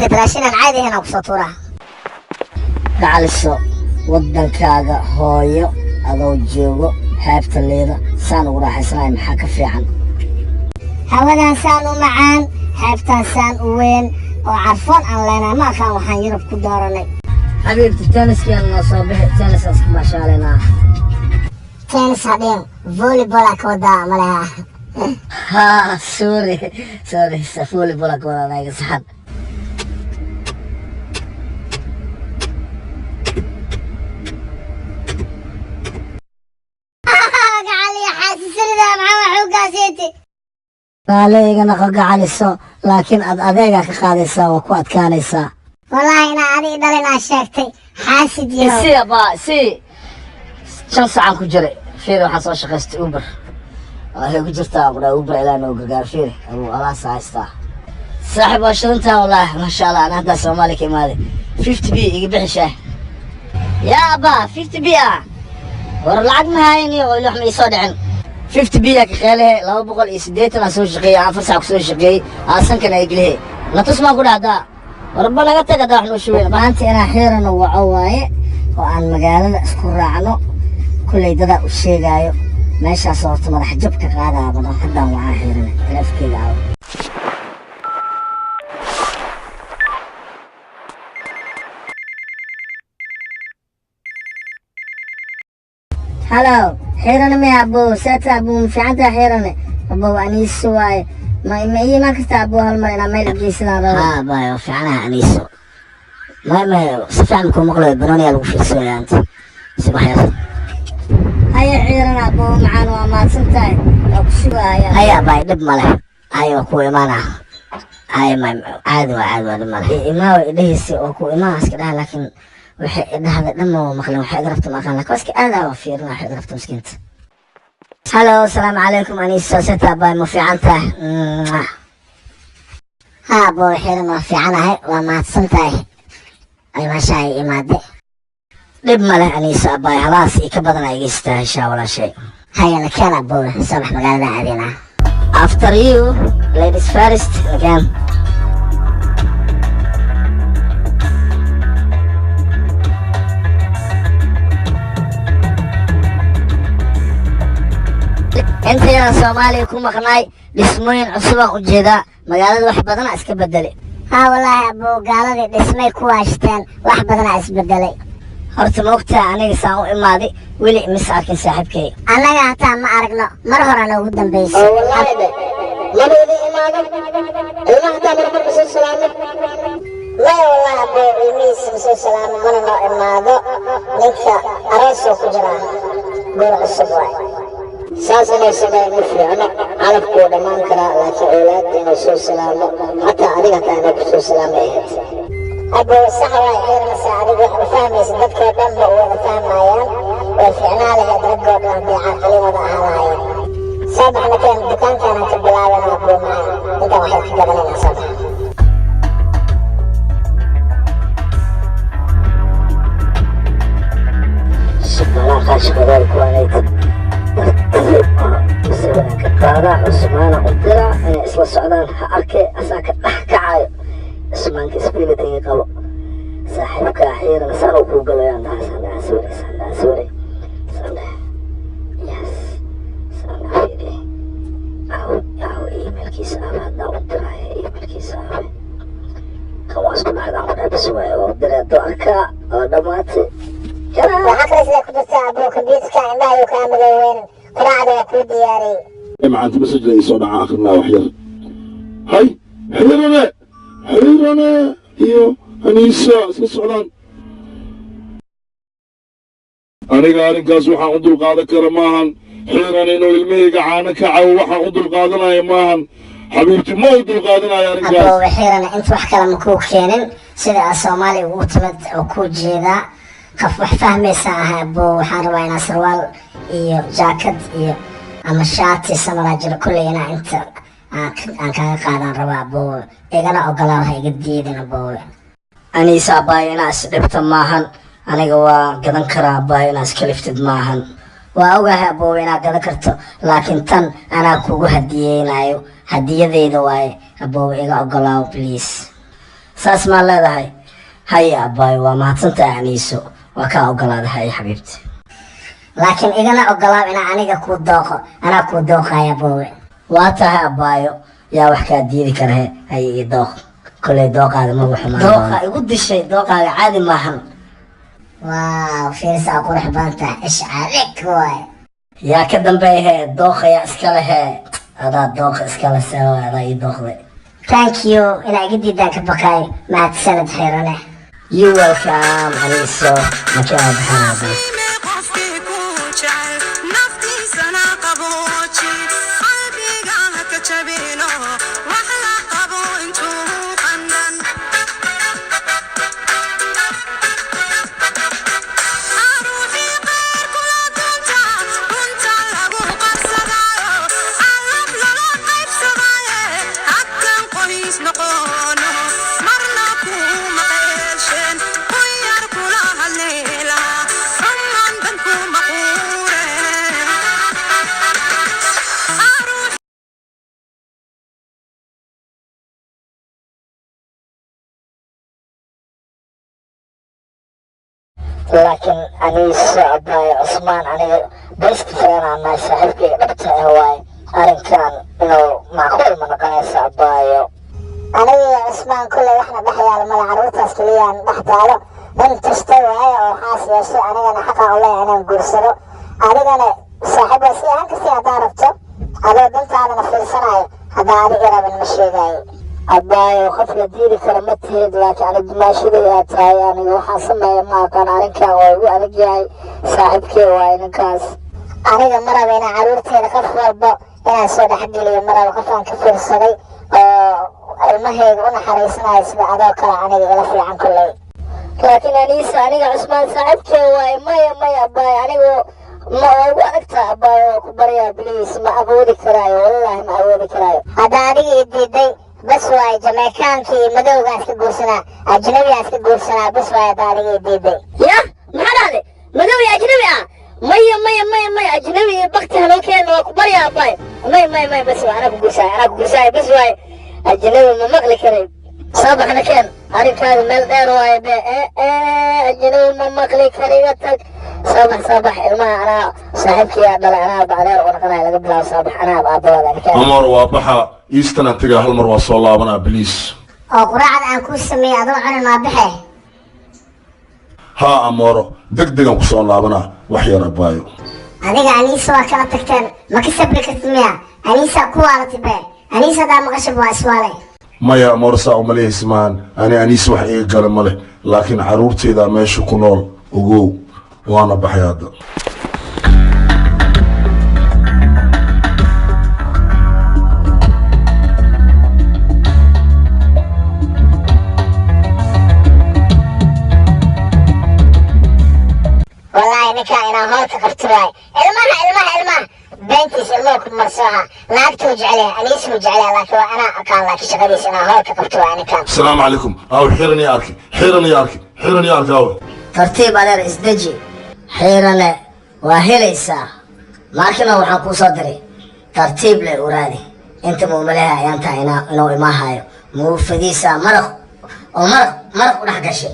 كنت راشين عادي هنا وسطورة gacaliso wadankaaga hooyo adoo joogo xeebta liida saan ugu raaxaysanahay maxaa ka fiican hawadan saan u macaan xeebtan saan u weyn oo carfoon aan leenahay ma aqaan waxaan Yurub ku dooranay xabiibti tenniskeen noo soo bixi tennis iska maashaalinaa tennis hadeen volleyball ka wadaa malaha ha sorry volleyball ka wadaa naga saxan قالي أنا قاعدة لكن أديك كقادسة وقوات كانسة والله أنا أدي دلنا شاكتي حاسد يوم سي أبا سي شن ساعة كجري فيري وحصل شخصت أوبر هي كجرتها أبغى أوبر إلى نوجا قال فيري أبو الله سايستا صاحب عشرتها والله ما شاء الله أنا هذا سومالي كمالي 50 بي يبيع شيء يا أبا 50 بي ورا العقد هايني ويلوح من يصدعن 50 بيك خاله لو بقول إسديت أنا سوي شقي عفر ساق سوي شقي أصلا كان يقله لا تسمع كل هذا وربنا قتك هذا إحنا شوي ما أنت أنا حيرنا وعواي وعن مجال أذكر عنه كل يدرى الشيء جايو ماشي صورت ما راح جبك هذا أبدا حدا معاه حيرنا كيف كذا هلو حيرنا ما أبو سات أبو في عندها حيرنا أبو أنيس واي ما كنت أبو هالمرة ما يلقي سنة بايو في عنها أنيس ما سفعنا كل مقلب بنوني أبو في السوية أنت سبح يا هيا حيرنا أبو معان وما سنتاي أبو شوية هيا باي دب ماله هيا أخوي مانا هيا ما عاد دب ماله ما ليس أخوي ما أسكت لكن هذا دمه مخلي وحي قرفت مكان لك بس أنا وفير وحي قرفت مسكنت هلو السلام عليكم أني سوسيتا باي مفي عنته ها بو حيرنا في عنها وما تصنتاي أي ما شاي إمادي لب ماله أني سأباي خلاص يكبضنا يستاهشا ولا شيء هيا أنا كان أبو سمح مقالنا علينا after you ladies first again انت يا صومالي كو مقناي دسموين عصبا وجيدا مقالة wax badan iska bedelay ha wallahi abo gaalada dhismay ku waashteen wax badan isbedelay horta moogta aniga saan u imaaday wili misaakin saaxibkay anaga hata ma aragno mar horena ugu dambeysay wallahi lama idin imaado ilmaha hata mar soo salaamay la wallahi abo ilmihiis soo salaamay mana noo imaado ninka aroos ku jira goor cusub waay ساسنا سمع مفرع أنا عارف كودا ما نكرا لكن أولادي نسوا سلامة حتى أريد أن نسوا سلامة أبو الصحراء غير مساعدة وفهم يسدك دم وفهم عيان وفعنا له يدرقوا بهم بعقلي وضعها عيان سابح لكن الدكان كانت بلاوي أبو معي أنت وحيد قبلنا سابح سبحان الله شكرا كوانيت كقاضي عثمان قدرة اسمه سعدان أركي أساك كعاي عثمان كسبيلة تيقظ صاحب كاحير نسأله وقال يا الله سلام سوري يس سلام فيدي أو إيميل كيس هذا قدرة إيميل كيس خلاص كل هذا عمره بسوي وقدرة دوكا ودماتي وحكرت لك كنت أبوك بيتك عندها يكامل وين قراعة يكون دياري مع أنت مسجل يصنع آخرنا وحير هاي حيرنا إيو أنيسا سلسلان أنا قارنكاس وحا عندو قادة كرماهن حيرنا إنو الميقى عانك عاو وحا عندو قادنا يماهن حبيبتي ما عندو قادنا يا رنكاس أبو حيرنا أنت وحكا لما كوك كينن سيدا الصومالي وطمد وكو جيدا قف وحفهمي ساها أبو حاروينا سروال إيو جاكد إيو أما شاتي سمرا جرو كلينا أنت aan kaga qaadan rabaa aboowe igana ogolaaw ha iga diidin aboowe aniisa abaayo inaa isdhibta maahan aniga waa gadan karaa abaayo inaa iskaliftid maahan waa ogahay aboowe inaad gadan karto laakiin tan anaa kugu hadiyeynayo hadiyadeyda waaye aboowe iga ogolaaw please saas maa leedahay haya abaayo waa mahadsantahay aniiso waa kaa ogolaada haya xabiibti laakiin igana ogolaaw inaa aniga kuu dooqo anaa kuu dooqaya boowe waa tahay abaayo yaa wax kaa diidi karahe haya ii dooq koley dooqaada ma xumaan dooqa igu dishay dooqaaga caadi maahan waaw fiirsaa qurux badan tahay ishcaalik waay yaa ka dambeeyahee dooqa yaa iskale hee adaa dooqa iskale sewa adaa ii dooqday thank you inaa iga diidaan ka baqaayo mahadsanid xeerane you welcome aniiso makaa baxanaada laakiin aniiso abaayo cusmaan aniga best friend aan nahay saaxiibkayga dhabta ah waaye arrinkan inuu macquul ma noqonaysa abaayo aniga cusmaan kulley waxna dhex yaala mala carruurtaas keliyaan dhex taalo nin tasta waaye oo waxaas yeeshay anigana xaqaa u leeyahay inaan guursado adigana saaxiib waa si aan kasii haddaa rabto adoo dantaadana fiirsanayo haddaa adiga rabin ma sheegaayo abaayo qof la diidi kara ma tihid laakiin ani dimaashadeedaa tahay aniga waxaan sameeya ma aqaan arrinkan waa igu adag yahay saaxiibkee waaye ninkaas aniga ma raba inaan carruurteeda qof walbo inaan soo dhexgeliyo ma raba qofaan ka fiirsaday oo ilmahayga u naxariisanayo sida adoo kale aniga ila fiican kulley laakiin aniisa aniga cusmaan saaxiibkee waaye maya abaayo anigu ma waa igu adagtaa abaayo waa ku baryaa biliis ma awoodi karaayo wallaahi ma awoodi karaayo hadda adiga i diiday bas waaye jameykaankii madowgaan iska guursanaa ajnabigaan iska guursanaa bas waaye hadda adiga i diiday ya maxaa dhahday madow iyo ajnabi ah maya ajnabi iyo bakti halookeena waa ku baryaa abaayo may bas waa anaa ku gursaayo bas waaye ajnabi ma maqli karay soo baxna keen arrinkaada meel dheer waaye be ajnabi ma maqli kariga tag soo bax ilmaha anaa saaxiibkiyaa dhalay anaa bacdeer oo noqonaya laga bilaabo soo bax anaa aabbawaada amar waa baxa eastern antiga hal mar waa soo laabanaa biliis oo quraacda aan kuu sameeyey adoo cuni maabaxe haa amooro degdegan ku soo laabanaa wax yar abaayo adiga aniisa waa kala tagteen ma ka sabri kartid miya aniisaa ku waalatay be aniisa haddaa maqashaba waa iswaale maya amooro saa umaleyhaysa maahan ani aniis wax iga gala ma leh laakiin carruurteydaa meesha ku nool ogow waana baxay hadda wallaahi ninkaan inaan hoolka qabti waaye ilmaha beentiis ilmuhu ku marsooha naagtuu jecleh aniisuu jecleh laakiin waa anaa aqaan laakiin shaqadiis inaan hoolka qabti waaye ninkaan asalaamu calaykum aaw xiran iyo arki aawe tartiib adeer isdeji xiirane waa helaysaa maakina waxaan kuu soo diray tartiib le uraadi inta muumaleha ayaan tahay inuu imaahayo muufadiisa maraq u dhex gashay